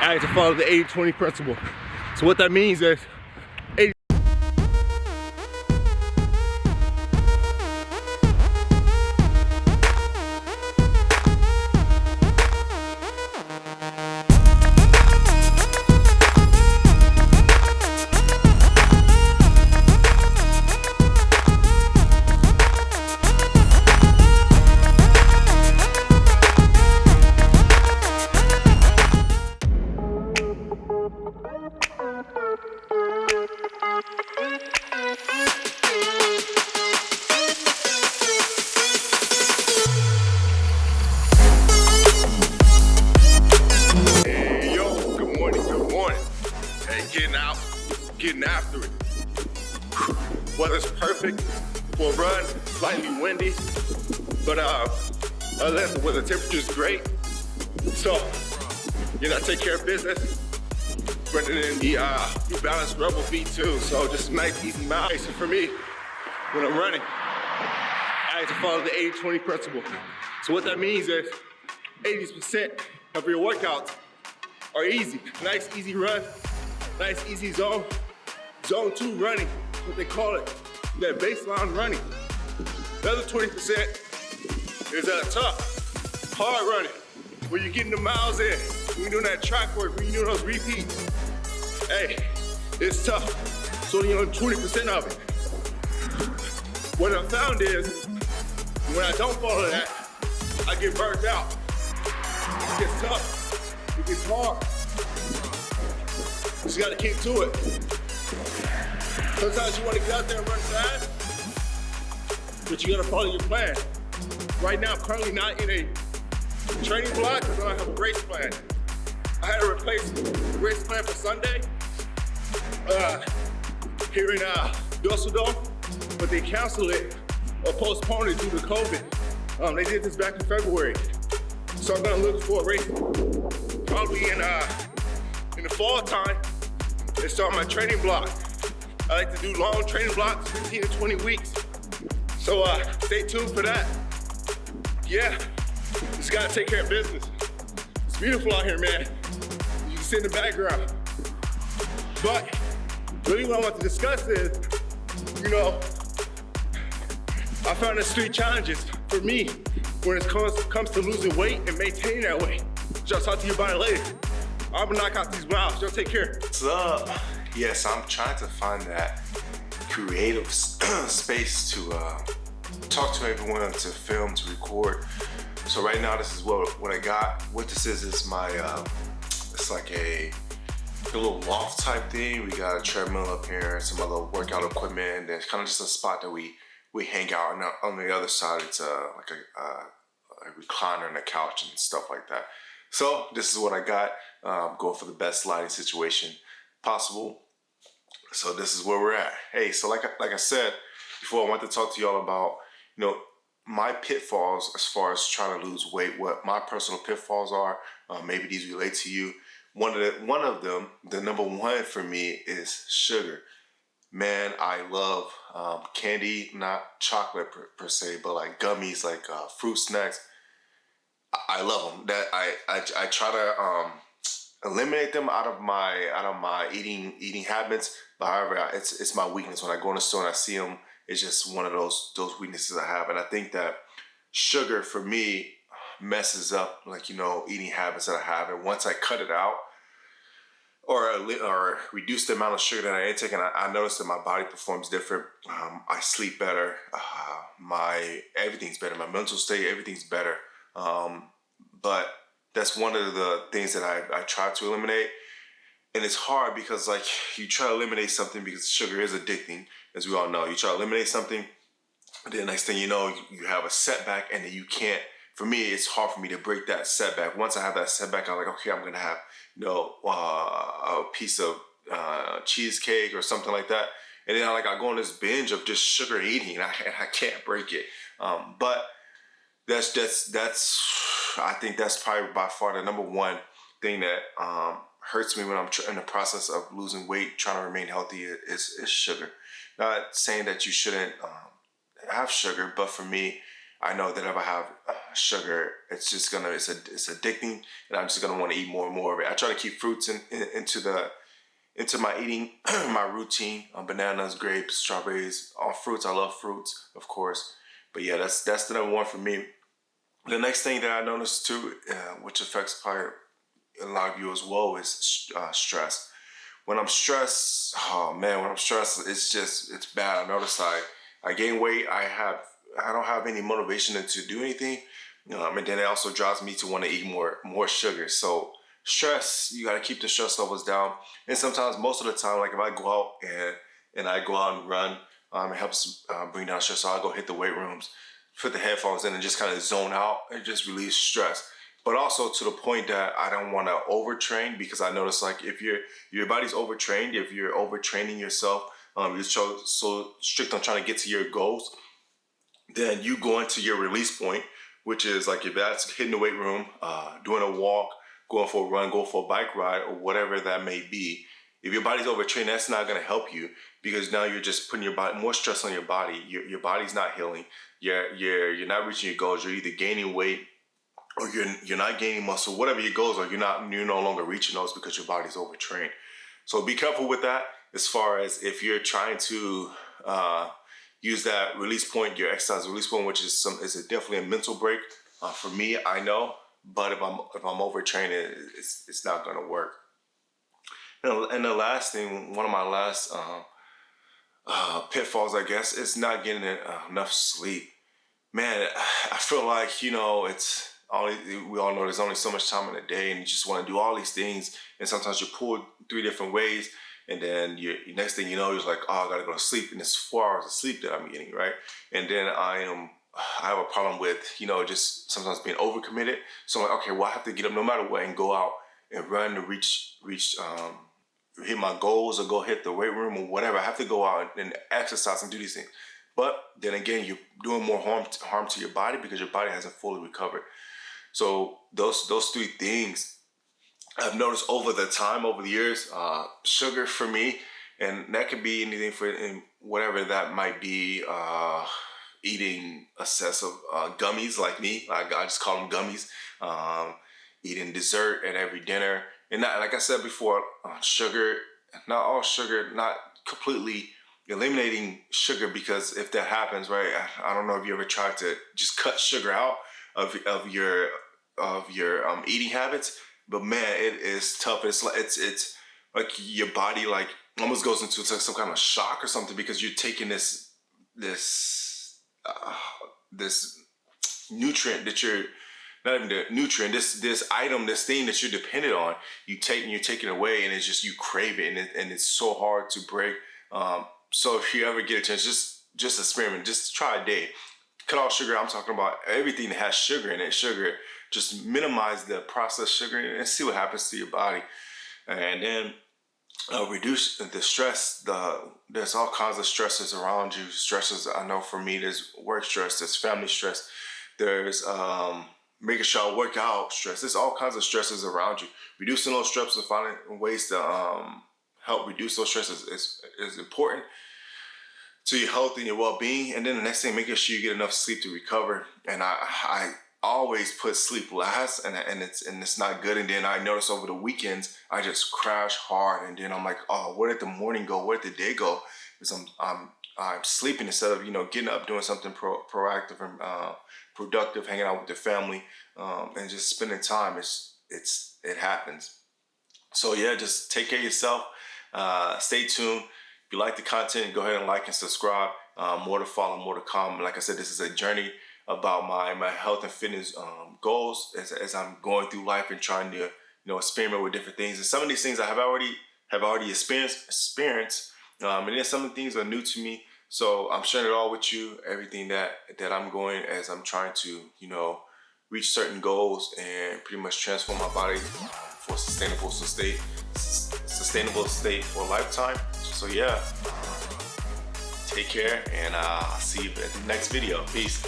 I like to follow the 80-20 principle. So what that means is 80. Getting after it. Weather's perfect for a run, slightly windy, but other than the weather, temperature's great. So, take care of business. Running in the New Balance Rebel V2, so just nice, easy miles. So for me, when I'm running, I like to follow the 80-20 principle. So what that means is 80% of your workouts are easy. Nice, easy run, nice, easy zone. Zone 2 running, what they call it, that baseline running. The other 20% is tough, hard running, where you're getting the miles in, when you're doing that track work, when you're doing those repeats. Hey, it's tough. So only on 20% of it. What I found is, when I don't follow that, I get burnt out. It gets tough, it gets hard. You just gotta keep to it. Sometimes you want to get out there and run fast, but you gotta follow your plan. Right now, I'm currently not in a training block because I don't have a race plan. I had to replace the race plan for Sunday here in Dusseldorf, but they canceled it or postponed it due to COVID. They did this back in February. So I'm gonna look for a race probably in the fall time and start my training block. I like to do long training blocks, 15 to 20 weeks. So stay tuned for that. Yeah, just gotta take care of business. It's beautiful out here, man. You can see in the background. But really what I want to discuss is, I found there's 3 challenges for me when it comes to losing weight and maintaining that weight. So I'll talk to you about it later. I'm gonna knock out these miles. Y'all take care. What's up? Yes, I'm trying to find that creative space to talk to everyone, to film, to record. So right now, this is what I got. What this is my, it's like a little loft type thing. We got a treadmill up here, some other workout equipment, and it's kind of just a spot that we hang out. And on the other side, it's like a recliner and a couch and stuff like that. So this is what I got. Going for the best lighting situation possible. So this is where we're at. Hey, so like I said before, I want to talk to y'all about my pitfalls as far as trying to lose weight. What my personal pitfalls are. Maybe these relate to you. One of them, the number one for me is sugar. Man, I love candy, not chocolate per se, but like gummies, like fruit snacks. I love them. That I try to eliminate them out of my eating habits. But however, it's my weakness. When I go in the store and I see them, it's just one of those weaknesses I have. And I think that sugar for me messes up eating habits that I have. And once I cut it out or reduce the amount of sugar that I intake, and I notice that my body performs different. I sleep better. Everything's better. My mental state, everything's better. But that's one of the things that I try to eliminate. And it's hard because you try to eliminate something because sugar is addicting, as we all know. You try to eliminate something, and then the next thing you know, you have a setback, and then you can't. For me, it's hard for me to break that setback. Once I have that setback, I'm like, okay, I'm gonna have a piece of cheesecake or something like that, and then I go on this binge of just sugar eating, and I can't break it. But that's I think that's probably by far the number one thing that hurts me when I'm in the process of losing weight, trying to remain healthy, is sugar. Not saying that you shouldn't have sugar, but for me, I know that if I have sugar, it's addicting, and I'm just gonna want to eat more and more of it. I try to keep fruits into my eating, my routine. Bananas, grapes, strawberries, all fruits. I love fruits, of course. But yeah, that's the number one for me. The next thing that I noticed too, which affects probably a lot of you as well, is stress. When I'm stressed, oh man, when I'm stressed, it's bad. I notice I gain weight. I don't have any motivation to do anything. And then it also drives me to want to eat more sugar. So stress, you got to keep the stress levels down. And sometimes, most of the time, like if I go out and I go out and run, it helps bring down stress. So I'll go hit the weight rooms, put the headphones in, and just kind of zone out and just release stress. But also to the point that I don't want to overtrain, because I notice like if your body's overtrained, if you're overtraining yourself, you're so strict on trying to get to your goals, then you go into your release point, which is like if that's hitting the weight room, doing a walk, going for a run, going for a bike ride, or whatever that may be. If your body's overtrained, that's not going to help you, because now you're just putting your body more stress on your body. Your body's not healing. You're not reaching your goals. You're either gaining weight or you're not gaining muscle. Whatever your goals are, you're no longer reaching those because your body's overtrained. So be careful with that. As far as if you're trying to use that release point, your exercise release point, which is definitely a mental break. For me, I know, but if I'm overtrained, it's not going to work. And the last thing, one of my last pitfalls, I guess, is not getting enough sleep. Man, I feel like, we all know there's only so much time in a day, and you just want to do all these things, and sometimes you're pulled 3 different ways, and then next thing you know, you're like, oh, I gotta go to sleep, and it's 4 hours of sleep that I'm getting, right? And then I have a problem with, just sometimes being overcommitted. So I'm like, okay, well, I have to get up no matter what and go out and run to hit my goals, or go hit the weight room or whatever. I have to go out and exercise and do these things. But then again, you're doing more harm to your body, because your body hasn't fully recovered. So those 3 things I've noticed over the years. Sugar for me, and that could be anything in whatever that might be. Eating excessive gummies, like me. I just call them gummies. Eating dessert at every dinner. And not, like I said before, sugar, not all sugar, not completely eliminating sugar, because if that happens, right, I don't know if you ever tried to just cut sugar out of your eating habits, but man, it is tough. It's like your body like almost goes into some kind of shock or something, because you're taking this nutrient that you're not even the nutrient, this item, this thing that you're dependent on, you're taking away, and it's just, you crave it, and it's so hard to break. So if you ever get a chance, just experiment, just try a day. Cut off sugar. I'm talking about everything that has sugar in it. Sugar, just minimize the processed sugar and see what happens to your body. And then reduce the stress. There's all kinds of stresses around you. Stresses, I know for me, there's work stress, there's family stress, there's making sure I work out stress. There's all kinds of stresses around you. Reducing those stresses and finding ways to help reduce those stresses is important to your health and your well-being. And then the next thing, making sure you get enough sleep to recover. And I always put sleep last, and it's not good. And then I notice over the weekends, I just crash hard, and then I'm like, oh, where did the morning go? Where did the day go? Because I'm sleeping instead of getting up, doing something proactive and productive, hanging out with the family, and just spending time. It happens. So yeah, just take care of yourself. Stay tuned. If you like the content, go ahead and like and subscribe. More to follow, more to come. Like I said, this is a journey about my health and fitness goals as I'm going through life and trying to experiment with different things. And some of these things I have already experienced. And then some of the things are new to me. So I'm sharing it all with you, everything that I'm going as I'm trying to, reach certain goals and pretty much transform my body for sustainable state for a lifetime. So yeah, take care, and I'll see you in the next video. Peace.